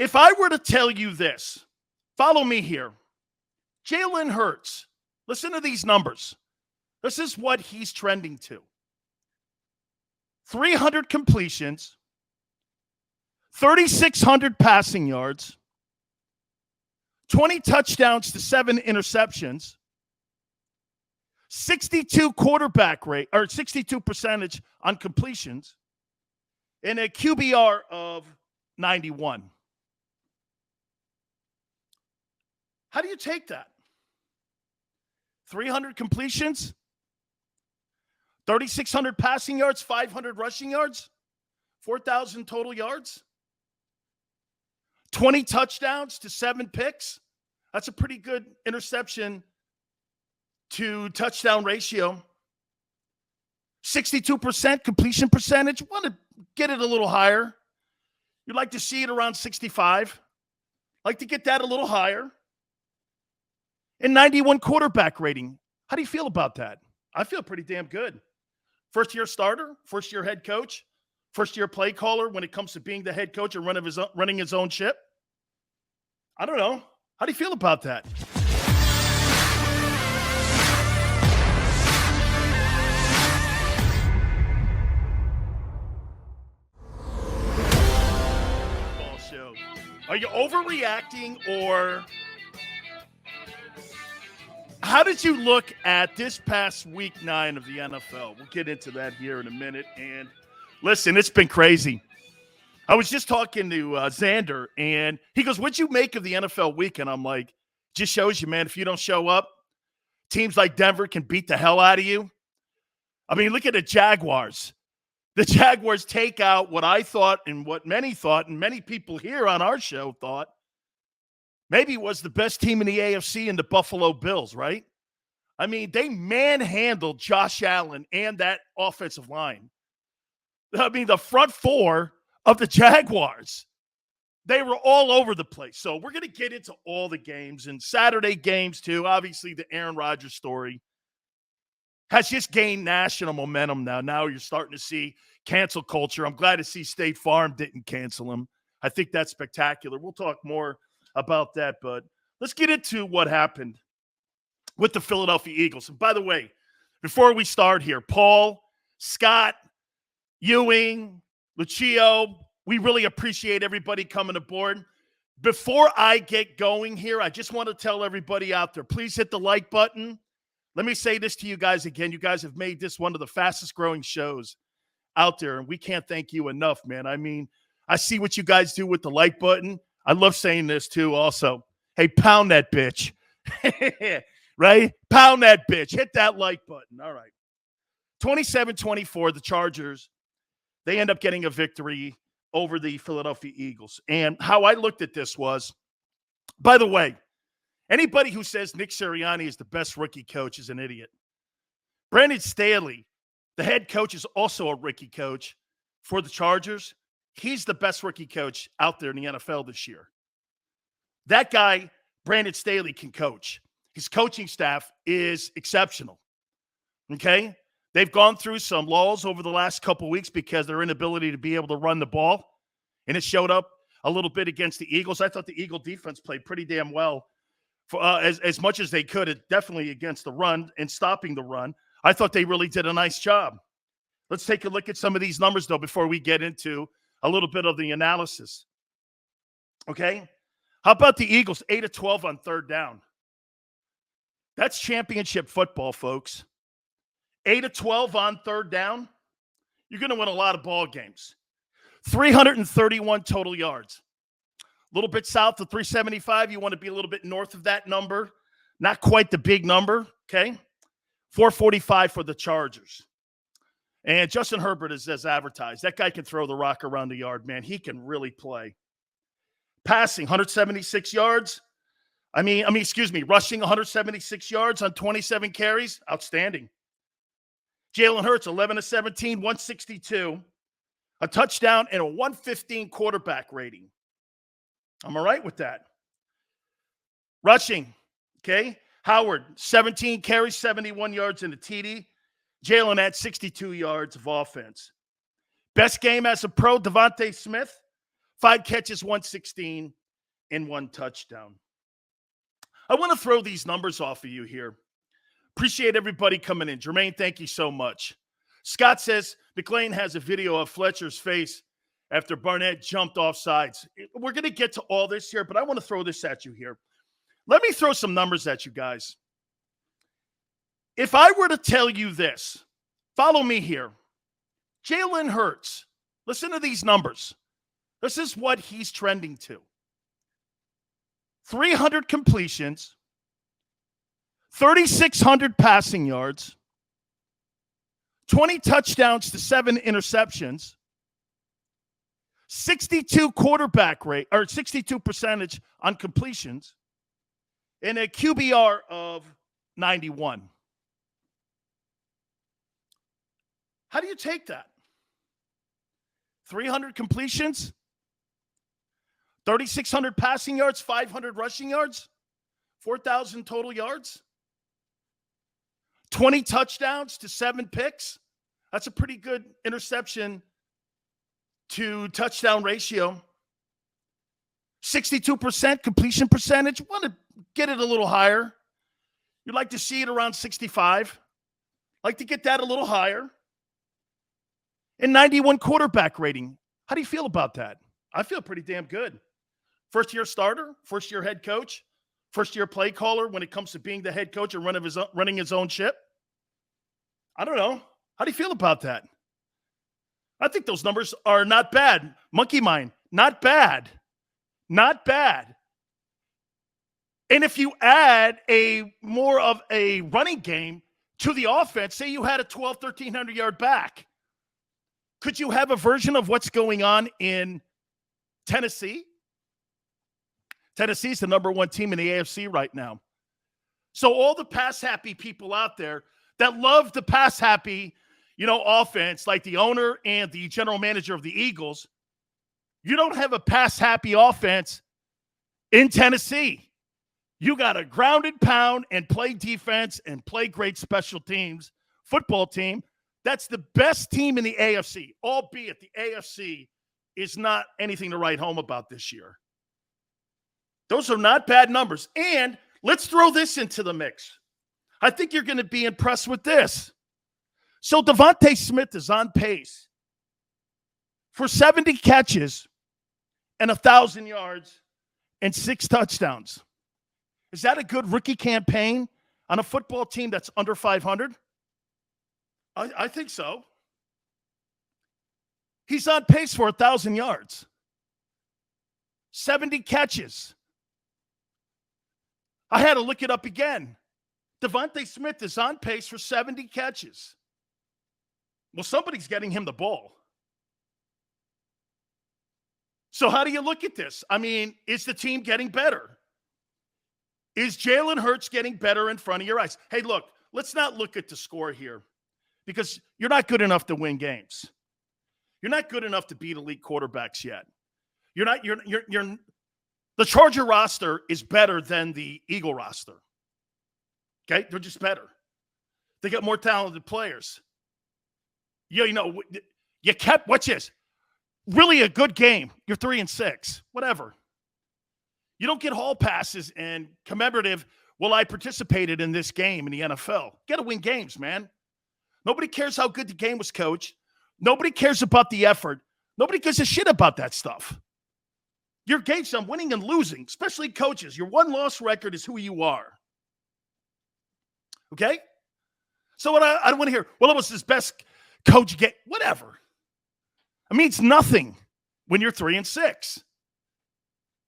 If I were to tell you this, follow me here. Jalen Hurts, listen to these numbers. This is what he's trending to. 300 completions, 3,600 passing yards, 20 touchdowns to 7 interceptions, 62 quarterback rate, or 62% on completions, and a QBR of 91. How do you take that? 300 completions, 3,600 passing yards, 500 rushing yards, 4,000 total yards, 20 touchdowns to 7 picks. That's a pretty good interception to touchdown ratio. 62% completion percentage. Want to get it a little higher. You'd like to see it around 65. Like to get that a little higher. And 91 quarterback rating. How do you feel about that? I feel pretty damn good. First-year starter, first-year head coach, first-year play caller when it comes to being the head coach and running his own ship. I don't know. How do you feel about that? Ball show. Are you overreacting, or how did you look at this past week 9 of the NFL? We'll get into that here in a minute. And listen, it's been crazy. I was just talking to Xander, and he goes, what'd you make of the NFL week? And I'm like, just shows you, man, if you don't show up, teams like Denver can beat the hell out of you. I mean, look at the Jaguars. The Jaguars take out what I thought and what many thought, and many people here on our show thought, maybe was the best team in the AFC in the Buffalo Bills, right? I mean, they manhandled Josh Allen and that offensive line. I mean, the front four of the Jaguars, they were all over the place. So we're going to get into all the games and Saturday games too. Obviously, the Aaron Rodgers story has just gained national momentum now. Now you're starting to see cancel culture. I'm glad to see State Farm didn't cancel him. I think that's spectacular. We'll talk more about that, but let's get into what happened with the Philadelphia Eagles. And by the way, before we start here, Paul, Scott, Ewing, Lucio, we really appreciate everybody coming aboard. Before I get going here, I just want to tell everybody out there, please hit the like button. Let me say this to you guys again. You guys have made this one of the fastest growing shows out there, and we can't thank you enough, man. I mean, I see what you guys do with the like button. I love saying this too also. Hey, pound that bitch. Right? Pound that bitch. Hit that like button. All right. 27-24, the Chargers, they end up getting a victory over the Philadelphia Eagles. And how I looked at this was, by the way, anybody who says Nick Sirianni is the best rookie coach is an idiot. Brandon Staley, the head coach, is also a rookie coach for the Chargers. He's the best rookie coach out there in the NFL this year. That guy, Brandon Staley, can coach. His coaching staff is exceptional. Okay? They've gone through some lulls over the last couple of weeks because of their inability to be able to run the ball, and it showed up a little bit against the Eagles. I thought the Eagle defense played pretty damn well for as much as they could, definitely against the run and stopping the run. I thought they really did a nice job. Let's take a look at some of these numbers, though, before we get into a little bit of the analysis. Okay? How about the Eagles? 8 of 12 on third down. That's championship football, folks. 8 of 12 on third down. You're going to win a lot of ball games. 331 total yards. A little bit south of 375. You want to be a little bit north of that number. Not quite the big number, okay? 445 for the Chargers. And Justin Herbert is as advertised. That guy can throw the rock around the yard, man. He can really play. Passing, 176 yards. Rushing 176 yards on 27 carries. Outstanding. Jalen Hurts, 11 of 17, 162. A touchdown and a 115 quarterback rating. I'm all right with that. Rushing, okay? Howard, 17 carries, 71 yards in the TD. Jalen had 62 yards of offense. Best game as a pro, Devontae Smith, 5 catches, 116, and 1 touchdown. I want to throw these numbers off of you here. Appreciate everybody coming in. Jermaine, thank you so much. Scott says McLean has a video of Fletcher's face after Barnett jumped off sides. We're going to get to all this here, but I want to throw this at you here. Let me throw some numbers at you guys. If I were to tell you this, follow me here. Jalen Hurts, listen to these numbers. This is what he's trending to. 300 completions, 3,600 passing yards, 20 touchdowns to 7 interceptions, 62 quarterback rate, or 62% on completions, and a QBR of 91. How do you take that? 300 completions, 3,600 passing yards, 500 rushing yards, 4,000 total yards, 20 touchdowns to 7 picks. That's a pretty good interception to touchdown ratio. 62% completion percentage. Want to get it a little higher. You'd like to see it around 65. Like to get that a little higher. And 91 quarterback rating. How do you feel about that? I feel pretty damn good. First-year starter, first-year head coach, first-year play caller when it comes to being the head coach and running his own ship. I don't know. How do you feel about that? I think those numbers are not bad. Monkey mind, not bad. Not bad. And if you add more of a running game to the offense, say you had a 1,300-yard back, could you have a version of what's going on in Tennessee? Tennessee's the number 1 team in the AFC right now. So all the pass-happy people out there that love the pass-happy, offense, like the owner and the general manager of the Eagles, you don't have a pass-happy offense in Tennessee. You got a grounded pound and play defense and play great special teams football team. That's the best team in the AFC, albeit the AFC is not anything to write home about this year. Those are not bad numbers. And let's throw this into the mix. I think you're going to be impressed with this. So Devontae Smith is on pace for 70 catches and 1,000 yards and 6 touchdowns. Is that a good rookie campaign on a football team that's under 500? I think so. He's on pace for 1,000 yards, 70 catches. I had to look it up again. Devontae Smith is on pace for 70 catches. Well, somebody's getting him the ball. So how do you look at this? I mean, is the team getting better? Is Jalen Hurts getting better in front of your eyes? Hey, look, let's not look at the score here because you're not good enough to win games. You're not good enough to beat elite quarterbacks yet. The Charger roster is better than the Eagle roster. Okay? They're just better. They got more talented players. You kept, what's this? Really a good game. You're 3-6. Whatever. You don't get hall passes and commemorative, well, I participated in this game in the NFL. You got to win games, man. Nobody cares how good the game was coached. Nobody cares about the effort. Nobody gives a shit about that stuff. You're gauged on winning and losing, especially coaches. Your one-loss record is who you are. Okay? So what I don't want to hear, well, it was his best coach game. Whatever. It means nothing when you're 3-6.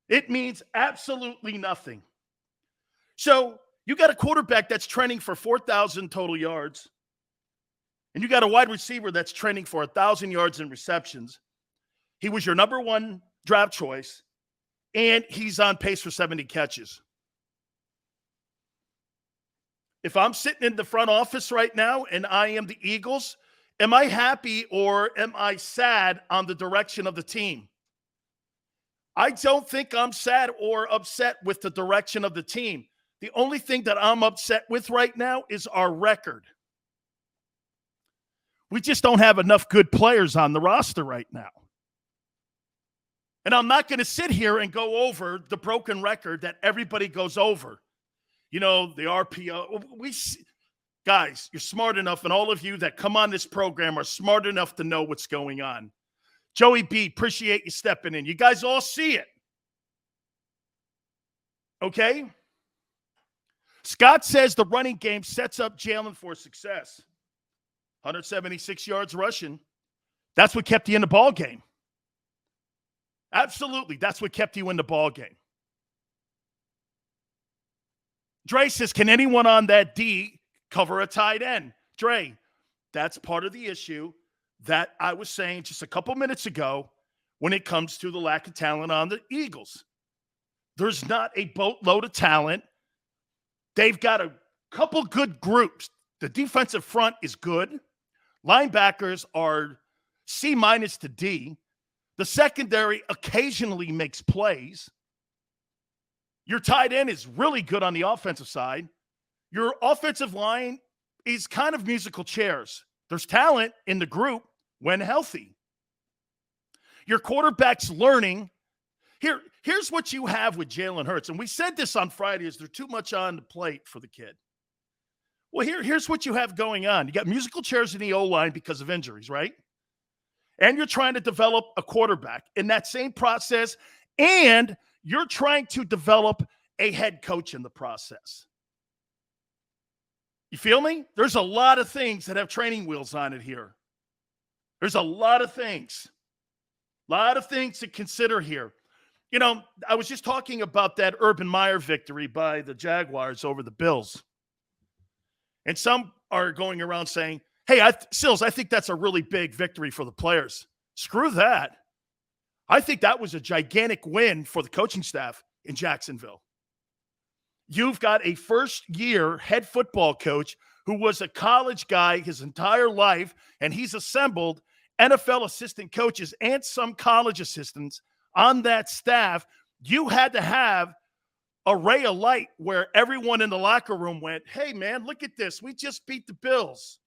It means absolutely nothing. So you got a quarterback that's trending for 4,000 total yards, and you got a wide receiver that's trending for 1,000 yards in receptions. He was your number 1 draft choice, and he's on pace for 70 catches. If I'm sitting in the front office right now and I am the Eagles, am I happy or am I sad on the direction of the team? I don't think I'm sad or upset with the direction of the team. The only thing that I'm upset with right now is our record. We just don't have enough good players on the roster right now. And I'm not going to sit here and go over the broken record that everybody goes over. You know, the RPO. Guys, you're smart enough, and all of you that come on this program are smart enough to know what's going on. Joey B, appreciate you stepping in. You guys all see it. Okay? Scott says the running game sets up Jalen for success. 176 yards rushing. That's what kept you in the ball game. Absolutely, that's what kept you in the ball game. Dre says, can anyone on that D cover a tight end? Dre, that's part of the issue that I was saying just a couple minutes ago when it comes to the lack of talent on the Eagles. There's not a boatload of talent. They've got a couple good groups. The defensive front is good. Linebackers are C- to D. The secondary occasionally makes plays. Your tight end is really good on the offensive side. Your offensive line is kind of musical chairs. There's talent in the group when healthy. Your quarterback's learning. Here's what you have with Jalen Hurts. And we said this on Friday, is there too much on the plate for the kid? Well, here's what you have going on. You got musical chairs in the O-line because of injuries, right? And you're trying to develop a quarterback in that same process, and you're trying to develop a head coach in the process. You feel me? There's a lot of things that have training wheels on it here. There's a lot of things. A lot of things to consider here. You know, I was just talking about that Urban Meyer victory by the Jaguars over the Bills. And some are going around saying, hey, Sills, I think that's a really big victory for the players. Screw that. I think that was a gigantic win for the coaching staff in Jacksonville. You've got a first-year head football coach who was a college guy his entire life, and he's assembled NFL assistant coaches and some college assistants on that staff. You had to have a ray of light where everyone in the locker room went, hey, man, look at this. We just beat the Bills.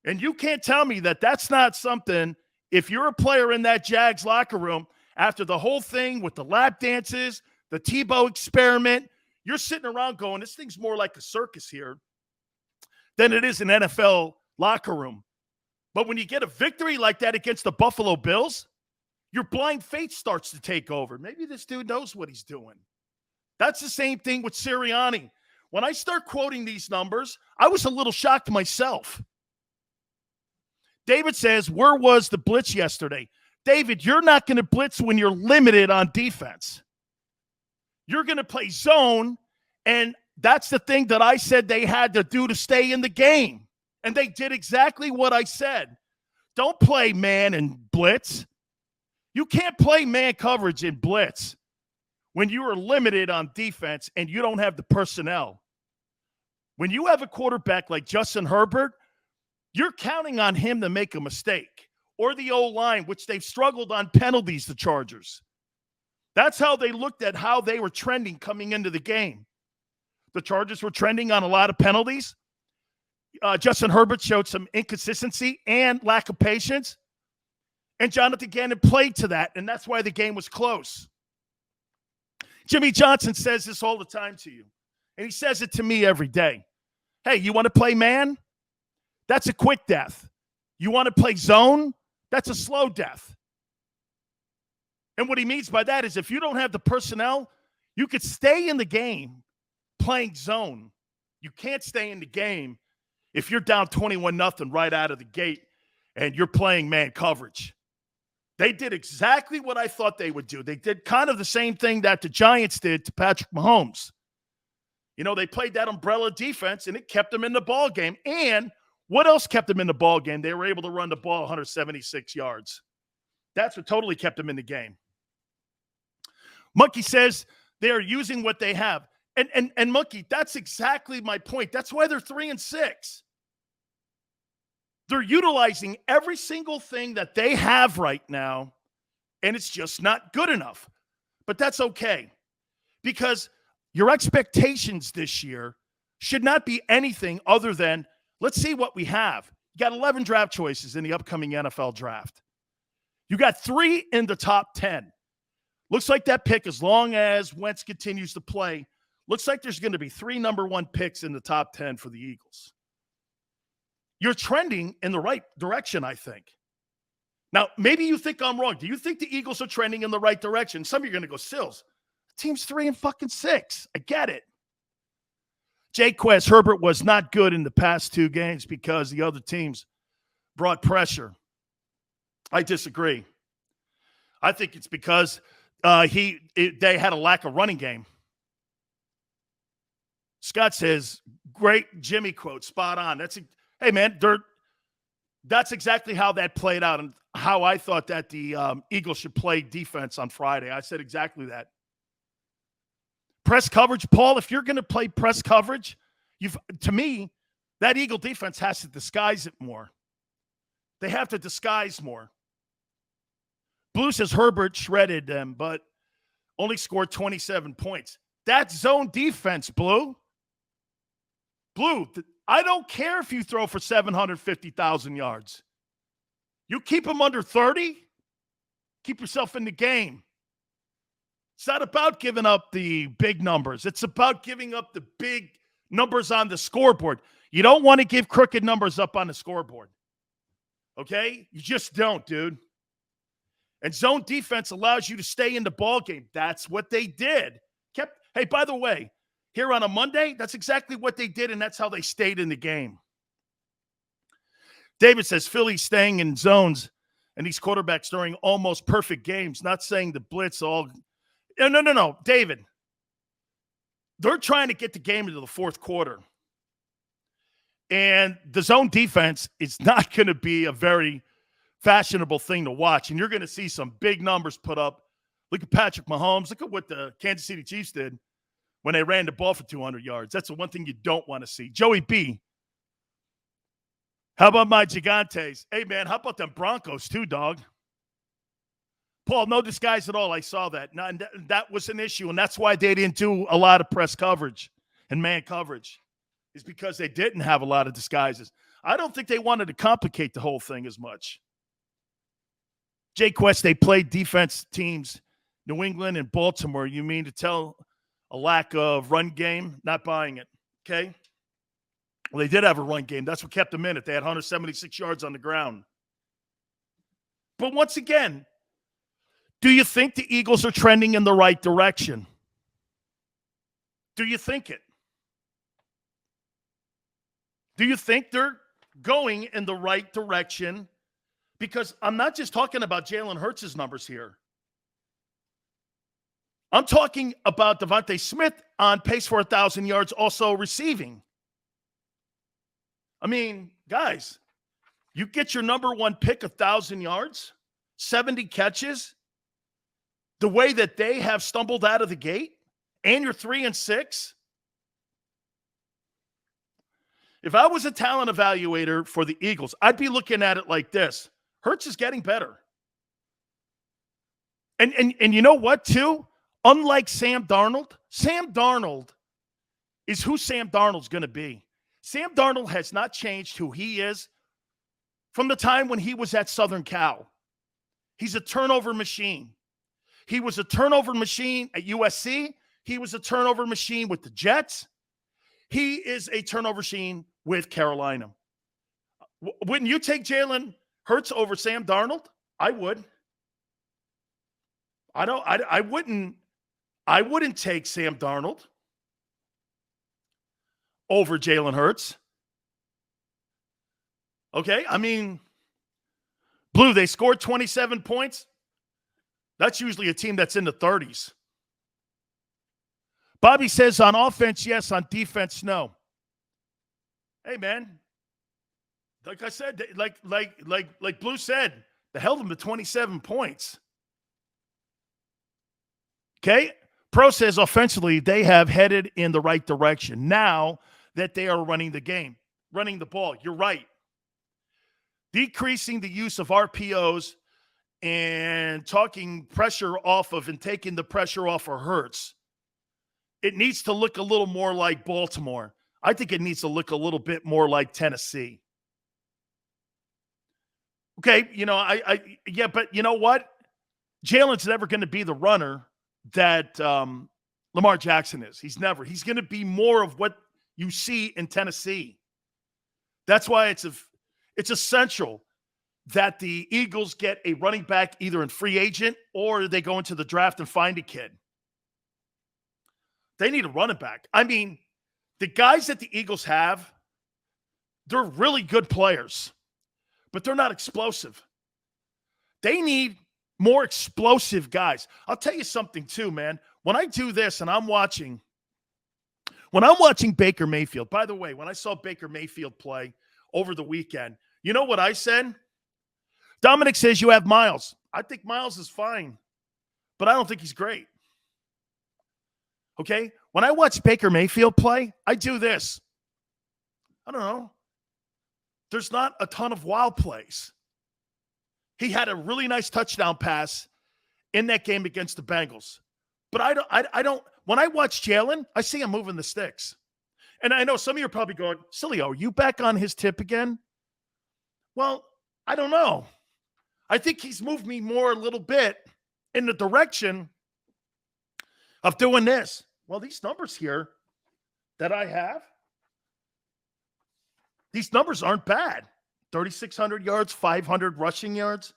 And you can't tell me that that's not something, if you're a player in that Jags locker room, after the whole thing with the lap dances, the Tebow experiment, you're sitting around going, this thing's more like a circus here than it is an NFL locker room. But when you get a victory like that against the Buffalo Bills, your blind faith starts to take over. Maybe this dude knows what he's doing. That's the same thing with Sirianni. When I start quoting these numbers, I was a little shocked myself. David says, where was the blitz yesterday? David, you're not going to blitz when you're limited on defense. You're going to play zone, and that's the thing that I said they had to do to stay in the game. And they did exactly what I said. Don't play man and blitz. You can't play man coverage in blitz when you are limited on defense and you don't have the personnel. When you have a quarterback like Justin Herbert, you're counting on him to make a mistake, or the O-line, which they've struggled on penalties, the Chargers. That's how they looked at how they were trending coming into the game. The Chargers were trending on a lot of penalties. Justin Herbert showed some inconsistency and lack of patience. And Jonathan Gannon played to that, and that's why the game was close. Jimmy Johnson says this all the time to you, and he says it to me every day. Hey, you want to play man? That's a quick death. You want to play zone? That's a slow death. And what he means by that is if you don't have the personnel, you could stay in the game playing zone. You can't stay in the game if you're down 21-0 right out of the gate and you're playing man coverage. They did exactly what I thought they would do. They did kind of the same thing that the Giants did to Patrick Mahomes. You know, they played that umbrella defense, and it kept them in the ball game. And what else kept them in the ball game? They were able to run the ball 176 yards. That's what totally kept them in the game. Monkey says they're using what they have. And Monkey, that's exactly my point. That's why they're 3-6. They're utilizing every single thing that they have right now, and it's just not good enough. But that's okay, because your expectations this year should not be anything other than, let's see what we have. You got 11 draft choices in the upcoming NFL draft. You got 3 in the top 10. Looks like that pick, as long as Wentz continues to play, looks like there's going to be 3 number 1 picks in the top 10 for the Eagles. You're trending in the right direction, I think. Now, maybe you think I'm wrong. Do you think the Eagles are trending in the right direction? Some of you are going to go, Sills, the team's 3-6. I get it. JAKIB, Herbert was not good in the past 2 games because the other teams brought pressure. I disagree. I think it's because they had a lack of running game. Scott says, great Jimmy quote, spot on. Hey, man, that's exactly how that played out and how I thought that the Eagles should play defense on Friday. I said exactly that. Press coverage, Paul, if you're going to play press coverage, to me, that Eagle defense has to disguise it more. They have to disguise more. Blue says Herbert shredded them, but only scored 27 points. That's zone defense, Blue. Blue, I don't care if you throw for 750,000 yards. You keep them under 30, keep yourself in the game. It's not about giving up the big numbers. It's about giving up the big numbers on the scoreboard. You don't want to give crooked numbers up on the scoreboard. Okay? You just don't, dude. And zone defense allows you to stay in the ball game. That's what they did. Hey, by the way, here on a Monday, that's exactly what they did, and that's how they stayed in the game. David says Philly's staying in zones and these quarterbacks during almost perfect games, not saying the blitz all. No, David. They're trying to get the game into the fourth quarter. And the zone defense is not going to be a very fashionable thing to watch. And you're going to see some big numbers put up. Look at Patrick Mahomes. Look at what the Kansas City Chiefs did when they ran the ball for 200 yards. That's the one thing you don't want to see. Joey B. How about my Gigantes? Hey, man, how about them Broncos too, dog? Paul, no disguise at all. I saw that. That was an issue, and that's why they didn't do a lot of press coverage and man coverage, is because they didn't have a lot of disguises. I don't think they wanted to complicate the whole thing as much. Jay Quest, they played defense teams, New England and Baltimore. You mean to tell a lack of run game? Not buying it, okay? Well, they did have a run game. That's what kept them in it. They had 176 yards on the ground. But once again, do you think the Eagles are trending in the right direction? Do you think it? Do you think they're going in the right direction? Because I'm not just talking about Jalen Hurts' numbers here. I'm talking about Devontae Smith on pace for 1,000 yards, also receiving. I mean, guys, you get your number 1 pick 1,000 yards, 70 catches, the way that they have stumbled out of the gate, and you're 3-6. If I was a talent evaluator for the Eagles, I'd be looking at it like this. Hurts is getting better. And you know what, too? Unlike Sam Darnold is who Sam Darnold's going to be. Sam Darnold has not changed who he is from the time when he was at Southern Cal. He's a turnover machine. He was a turnover machine at USC. He was a turnover machine with the Jets. He is a turnover machine with Carolina. Wouldn't you take Jalen Hurts over Sam Darnold? I would. I wouldn't take Sam Darnold over Jalen Hurts. Okay, I mean, Blue, they scored 27 points. That's usually a team that's in the 30s. Bobby says on offense, yes. On defense, no. Hey, man. Like I said, like Blue said, they held them to 27 points. Okay? Pro says offensively, they have headed in the right direction now that they are running the game, running the ball. You're right. Decreasing the use of RPOs and taking pressure off of and taking the pressure off of Hurts. It needs to look a little more like Baltimore. I think it needs to look a little bit more like Tennessee. Okay, yeah, but you know what? Jalen's never going to be the runner that Lamar Jackson is. He's never. He's going to be more of what you see in Tennessee. That's why it's essential that the Eagles get a running back either in free agent or they go into the draft and find a kid. They need a running back. I mean, the guys that the Eagles have, they're really good players, but they're not explosive. They need more explosive guys. I'll tell you something too, man. When I do this and I'm watching Baker Mayfield, by the way, when I saw Baker Mayfield play over the weekend, you know what I said? Dominic says you have Miles. I think Miles is fine, but I don't think he's great. Okay? When I watch Baker Mayfield play, I do this. I don't know. There's not a ton of wild plays. He had a really nice touchdown pass in that game against the Bengals. But I don't when I watch Jalen, I see him moving the sticks. And I know some of you are probably going, Sileo, are you back on his tip again? Well, I don't know. I think he's moved me more a little bit in the direction of doing this. Well, these numbers here that I have, these numbers aren't bad. 3,600 yards, 500 rushing yards,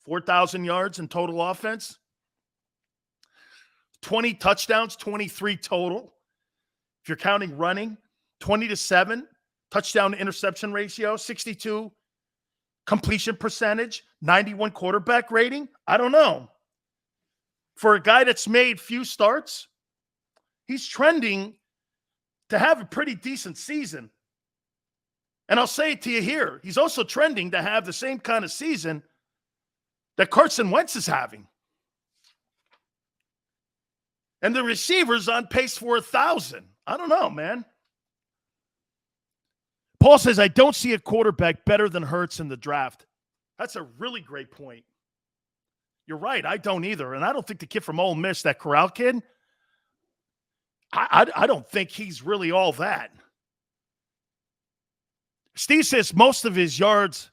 4,000 yards in total offense, 20 touchdowns, 23 total. If you're counting running, 20-7, touchdown to interception ratio, 62 completion percentage, 91 quarterback rating. I don't know. For a guy that's made few starts, he's trending to have a pretty decent season. And I'll say it to you here. He's also trending to have the same kind of season that Carson Wentz is having. And the receiver's on pace for 1,000. I don't know, man. Paul says, I don't see a quarterback better than Hurts in the draft. That's a really great point. You're right. I don't either. And I don't think the kid from Ole Miss, that Corral kid, I don't think he's really all that. Steve says most of his yards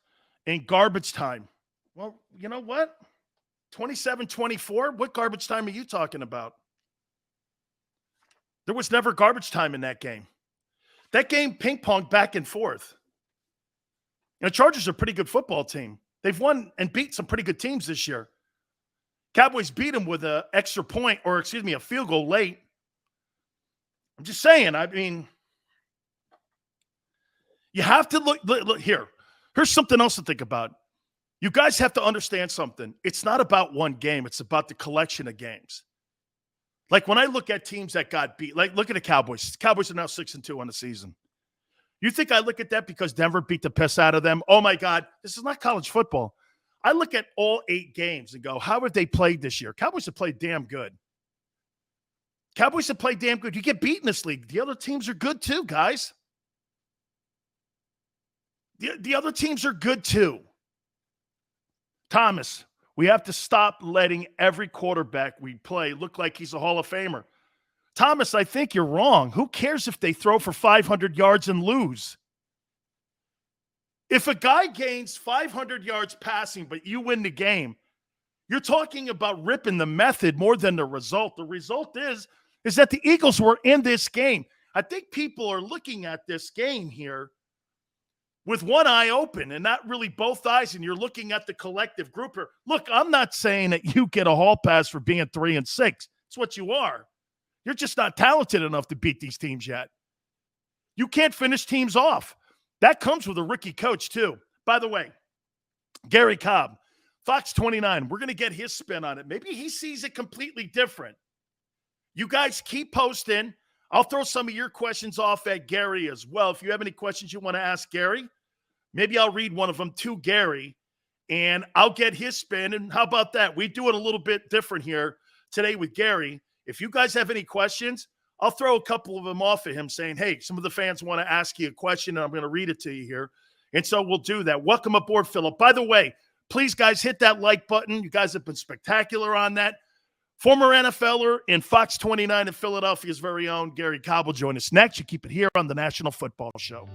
in garbage time. Well, you know what? 27-24? What garbage time are you talking about? There was never garbage time in that game. That game ping-ponged back and forth. You know, Chargers are a pretty good football team. They've won and beat some pretty good teams this year. Cowboys beat them with a field goal late. I'm just saying, I mean, you have to look here. Here's something else to think about. You guys have to understand something. It's not about one game. It's about the collection of games. Like when I look at teams that got beat, like look at the Cowboys. The Cowboys are now 6-2 on the season. You think I look at that because Denver beat the piss out of them? Oh my God, this is not college football. I look at all 8 games and go, how have they played this year? Cowboys have played damn good. Cowboys have played damn good. You get beat in this league. The other teams are good too, guys. The other teams are good too. Thomas, we have to stop letting every quarterback we play look like he's a Hall of Famer. Thomas, I think you're wrong. Who cares if they throw for 500 yards and lose? If a guy gains 500 yards passing, but you win the game, you're talking about ripping the method more than the result. The result is that the Eagles were in this game. I think people are looking at this game here with one eye open and not really both eyes, and you're looking at the collective group here. Look, I'm not saying that you get a hall pass for being 3-6. It's what you are. You're just not talented enough to beat these teams yet. You can't finish teams off. That comes with a rookie coach, too. By the way, Gary Cobb, Fox 29, we're going to get his spin on it. Maybe he sees it completely different. You guys keep posting. I'll throw some of your questions off at Gary as well. If you have any questions you want to ask Gary, maybe I'll read one of them to Gary, and I'll get his spin. And how about that? We do it a little bit different here today with Gary. If you guys have any questions, I'll throw a couple of them off at him saying, hey, some of the fans want to ask you a question, and I'm going to read it to you here. And so we'll do that. Welcome aboard, Philip. By the way, please, guys, hit that like button. You guys have been spectacular on that. Former NFLer in Fox 29 in Philadelphia's very own Gary Cobb will join us next. You keep it here on the National Football Show.